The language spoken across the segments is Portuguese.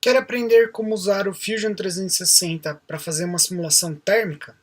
Quer aprender como usar o Fusion 360 para fazer uma simulação térmica?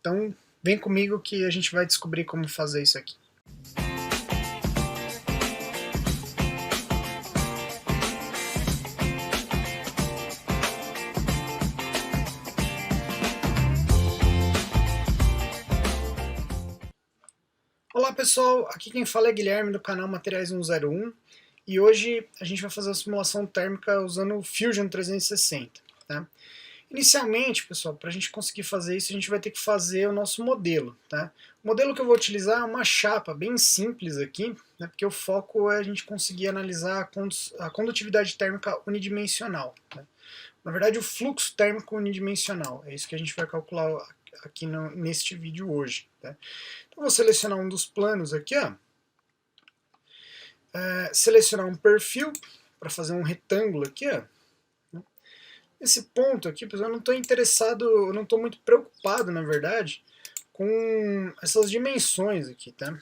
Então vem comigo que a gente vai descobrir como fazer isso aqui. Olá pessoal, aqui quem fala é Guilherme do canal Materiais 101 e hoje a gente vai fazer a simulação térmica usando o Fusion 360. Tá? Inicialmente, pessoal, para a gente conseguir fazer isso, a gente vai ter que fazer o nosso modelo. Tá? O modelo que eu vou utilizar é uma chapa bem simples aqui, né, porque o foco é a gente conseguir analisar a condutividade térmica unidimensional. Né? Na verdade, o fluxo térmico unidimensional, é isso que a gente vai calcular aqui neste vídeo hoje. Tá? Então, vou selecionar um dos planos aqui, ó. Selecionar um perfil para fazer um retângulo aqui, ó. Esse ponto aqui, pessoal, eu não estou interessado, eu não estou muito preocupado, na verdade, com essas dimensões aqui, tá?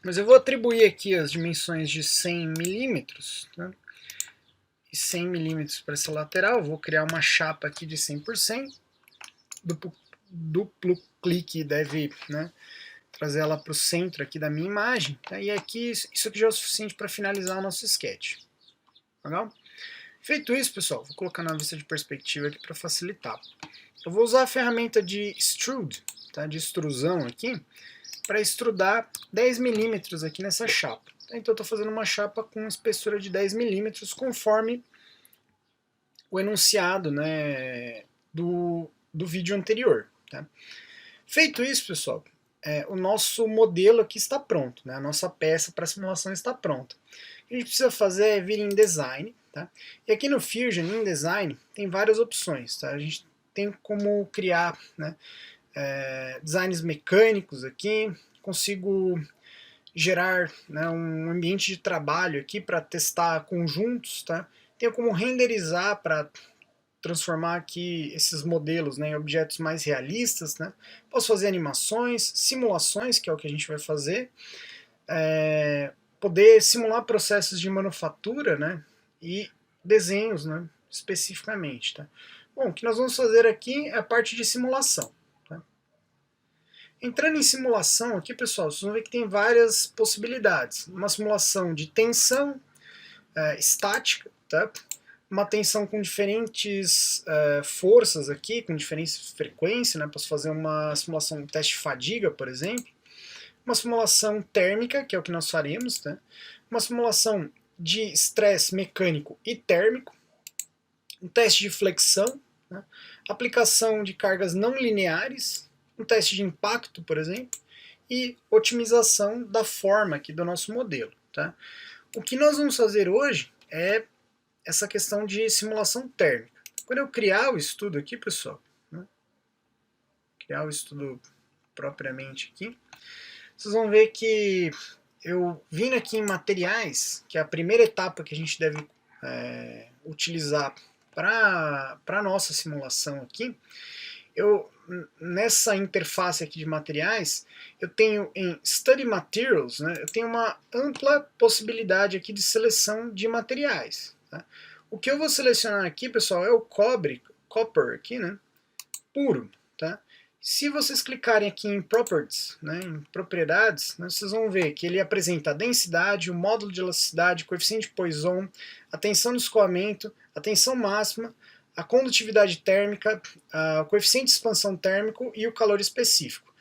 Mas eu vou atribuir aqui as dimensões de 100 milímetros, tá? E 100 milímetros para essa lateral, vou criar uma chapa aqui de 100%, duplo clique deve, né, trazer ela para o centro aqui da minha imagem, tá? E aqui, isso aqui já é o suficiente para finalizar o nosso sketch. Legal? Feito isso, pessoal, vou colocar na vista de perspectiva aqui para facilitar. Eu vou usar a ferramenta de extrude, tá? De extrusão aqui, para extrudar 10 milímetros aqui nessa chapa. Então eu estou fazendo uma chapa com espessura de 10 milímetros, conforme o enunciado, né, do vídeo anterior. Tá? Feito isso, pessoal, o nosso modelo aqui está pronto, né? A nossa peça para simulação está pronta. O que a gente precisa fazer é vir em Design, tá? E aqui no Fusion, em Design, tem várias opções, tá? A gente tem como criar, né, designs mecânicos aqui, consigo gerar, né, um ambiente de trabalho aqui para testar conjuntos, tá? Tenho como renderizar para transformar aqui esses modelos, né, em objetos mais realistas, né? Posso fazer animações, simulações, que é o que a gente vai fazer, poder simular processos de manufatura, né, e desenhos, né, especificamente. Tá? Bom, o que nós vamos fazer aqui é a parte de simulação. Tá? Entrando em simulação aqui, pessoal, vocês vão ver que tem várias possibilidades. Uma simulação de tensão estática, tá? Uma tensão com diferentes forças aqui, com diferentes frequências, né? Posso fazer uma simulação, um teste de fadiga, por exemplo. Uma simulação térmica, que é o que nós faremos, tá? Uma simulação de estresse mecânico e térmico, um teste de flexão, né? Aplicação de cargas não lineares, um teste de impacto, por exemplo, e otimização da forma aqui do nosso modelo. Tá? O que nós vamos fazer hoje é essa questão de simulação térmica. Quando eu criar o estudo aqui, pessoal, né? Criar o estudo propriamente aqui, vocês vão ver que eu vindo aqui em materiais, que é a primeira etapa que a gente deve utilizar para a nossa simulação aqui, nessa interface aqui de materiais, eu tenho em Study Materials, né, eu tenho uma ampla possibilidade aqui de seleção de materiais. Tá? O que eu vou selecionar aqui, pessoal, é o copper aqui, né, puro. Tá? Se vocês clicarem aqui em Properties, né, em propriedades, né, vocês vão ver que ele apresenta a densidade, o módulo de elasticidade, o coeficiente de Poisson, a tensão de escoamento, a tensão máxima, a condutividade térmica, o coeficiente de expansão térmico e o calor específico.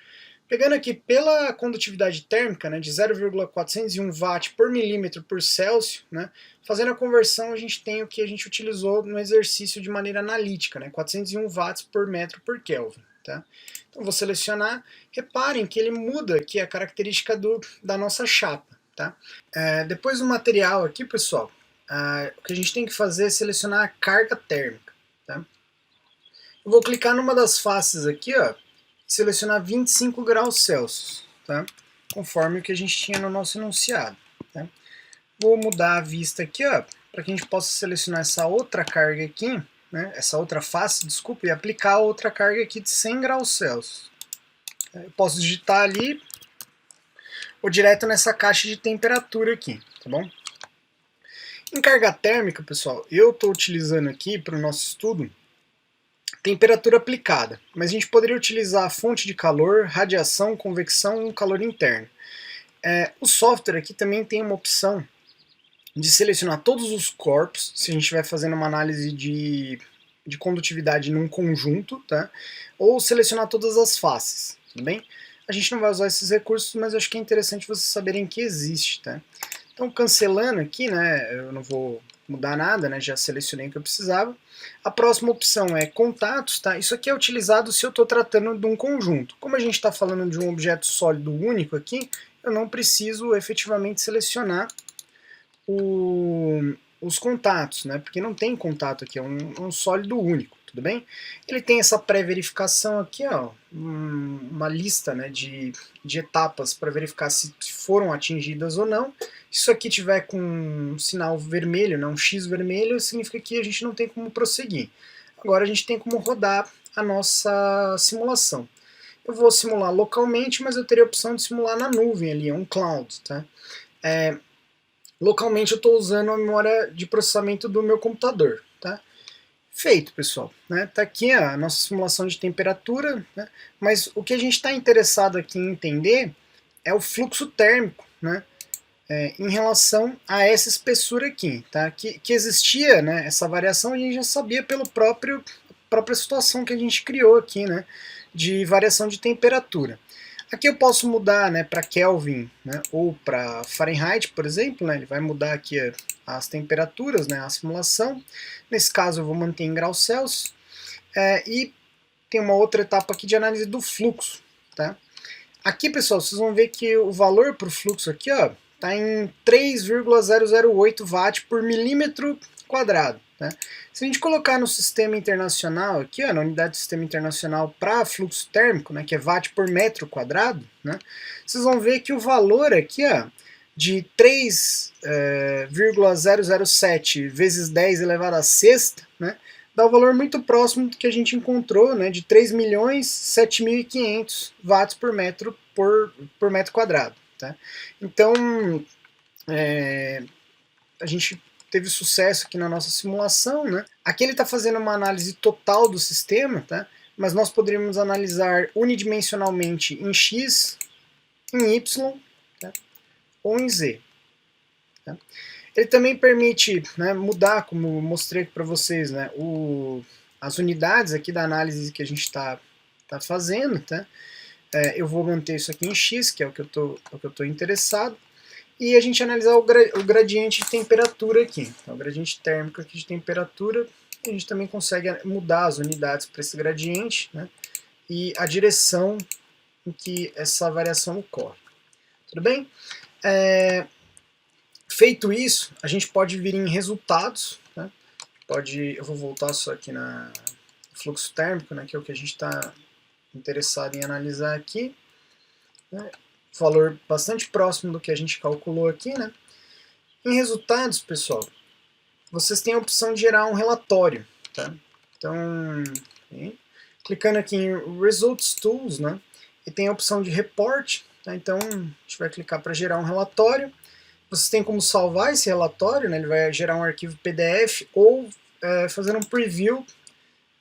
Pegando aqui pela condutividade térmica, né, de 0,401 watt por milímetro por Celsius, né, fazendo a conversão a gente tem o que a gente utilizou no exercício de maneira analítica, né, 401 watts por metro por Kelvin. Tá? Então vou selecionar, reparem que ele muda aqui a característica da nossa chapa. Tá? Depois do material aqui, pessoal, o que a gente tem que fazer é selecionar a carga térmica. Tá? Eu vou clicar numa das faces aqui, ó, e selecionar 25 graus Celsius, tá? Conforme o que a gente tinha no nosso enunciado. Tá? Vou mudar a vista aqui, ó, para que a gente possa selecionar essa outra carga aqui, né, essa outra face, desculpa, e aplicar a outra carga aqui de 100 graus Celsius. Eu posso digitar ali ou direto nessa caixa de temperatura aqui, tá bom? Em carga térmica, pessoal, eu estou utilizando aqui para o nosso estudo temperatura aplicada, mas a gente poderia utilizar a fonte de calor, radiação, convecção ou calor interno. O software aqui também tem uma opção de selecionar todos os corpos, se a gente estiver fazendo uma análise de condutividade num conjunto, tá? Ou selecionar todas as faces, tudo bem? A gente não vai usar esses recursos, mas eu acho que é interessante vocês saberem que existe, tá? Então, cancelando aqui, né, eu não vou mudar nada, né, já selecionei o que eu precisava. A próxima opção é contatos, tá? Isso aqui é utilizado se eu estou tratando de um conjunto. Como a gente está falando de um objeto sólido único aqui, eu não preciso efetivamente selecionar os contatos, né? Porque não tem contato aqui, é um sólido único, tudo bem? Ele tem essa pré-verificação aqui, ó, uma lista, né, de etapas para verificar se foram atingidas ou não. Se isso aqui tiver com um sinal vermelho, né, um X vermelho, significa que a gente não tem como prosseguir. Agora a gente tem como rodar a nossa simulação. Eu vou simular localmente, mas eu teria a opção de simular na nuvem ali, um cloud, tá? Localmente eu estou usando a memória de processamento do meu computador, tá? Feito, pessoal, né? Tá aqui a nossa simulação de temperatura, né? Mas o que a gente está interessado aqui em entender é o fluxo térmico, né? Em relação a essa espessura aqui, tá? Que existia, né? Essa variação a gente já sabia pela própria situação que a gente criou aqui, né? De variação de temperatura. Aqui eu posso mudar, né, para Kelvin, né, ou para Fahrenheit, por exemplo, né, ele vai mudar aqui as temperaturas, né, a simulação. Nesse caso eu vou manter em graus Celsius. E tem uma outra etapa aqui de análise do fluxo, tá? Aqui, pessoal, vocês vão ver que o valor para o fluxo aqui, ó, está em 3,008 watt por milímetro quadrado. Né? Se a gente colocar no sistema internacional aqui, ó, na unidade do sistema internacional para fluxo térmico, né, que é watt por metro quadrado, né, vocês vão ver que o valor aqui, ó, de 3,007 vezes 10 elevado à sexta, né, dá um valor muito próximo do que a gente encontrou, né, de 3.007.500 watts por metro quadrado. Tá? Então, a gente teve sucesso aqui na nossa simulação, né? Aqui ele está fazendo uma análise total do sistema, tá? Mas nós poderíamos analisar unidimensionalmente em X, em Y, tá? Ou em Z. Tá? Ele também permite, né, mudar, como eu mostrei para vocês, né, as unidades aqui da análise que a gente está fazendo. Tá? Eu vou manter isso aqui em X, que é o que eu estou interessado. E a gente analisar o gradiente de temperatura aqui. Então, o gradiente térmico aqui de temperatura, a gente também consegue mudar as unidades para esse gradiente, né? E a direção em que essa variação ocorre. Tudo bem? Feito isso, a gente pode vir em resultados. Né? Eu vou voltar só aqui no fluxo térmico, né, que é o que a gente está interessado em analisar aqui. Né? Valor bastante próximo do que a gente calculou aqui, né? Em resultados, pessoal, vocês têm a opção de gerar um relatório, tá? Então, clicando aqui em Results Tools, né? E tem a opção de Report, tá? Então, a gente vai clicar para gerar um relatório. Vocês têm como salvar esse relatório, né? Ele vai gerar um arquivo PDF ou fazer um preview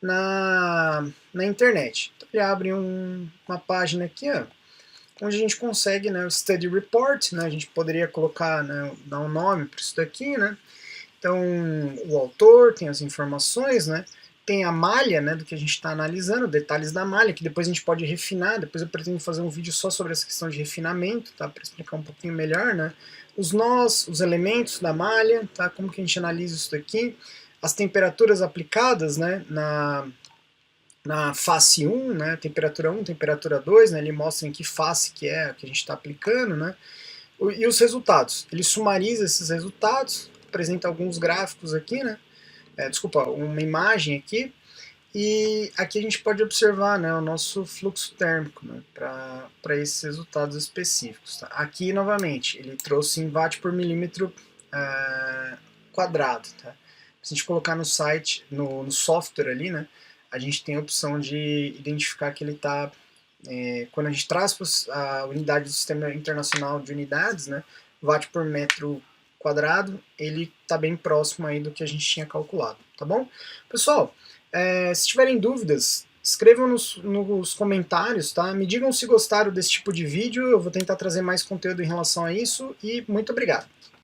na internet. Então, ele abre uma página aqui, ó, onde a gente consegue, né, o Study Report, né, a gente poderia colocar, né, dar um nome para isso daqui, né, então o autor, tem as informações, né, tem a malha, né, do que a gente está analisando, detalhes da malha, que depois a gente pode refinar, depois eu pretendo fazer um vídeo só sobre essa questão de refinamento, tá, para explicar um pouquinho melhor, né, os nós, os elementos da malha, tá, como que a gente analisa isso daqui, as temperaturas aplicadas, né, na face 1, né, temperatura 1, temperatura 2, né, ele mostra em que face que é a que a gente está aplicando, né, e os resultados. Ele sumariza esses resultados, apresenta alguns gráficos aqui, né, uma imagem aqui, e aqui a gente pode observar, né, o nosso fluxo térmico, né, para esses resultados específicos. Tá? Aqui, novamente, ele trouxe em watt por milímetro quadrado. Tá? Se a gente colocar no site, no software ali, né, a gente tem a opção de identificar que ele está, quando a gente traz a unidade do Sistema Internacional de Unidades, né, watt por metro quadrado, ele está bem próximo aí do que a gente tinha calculado, tá bom? Pessoal, se tiverem dúvidas, escrevam nos comentários, tá? Me digam se gostaram desse tipo de vídeo, eu vou tentar trazer mais conteúdo em relação a isso, e muito obrigado.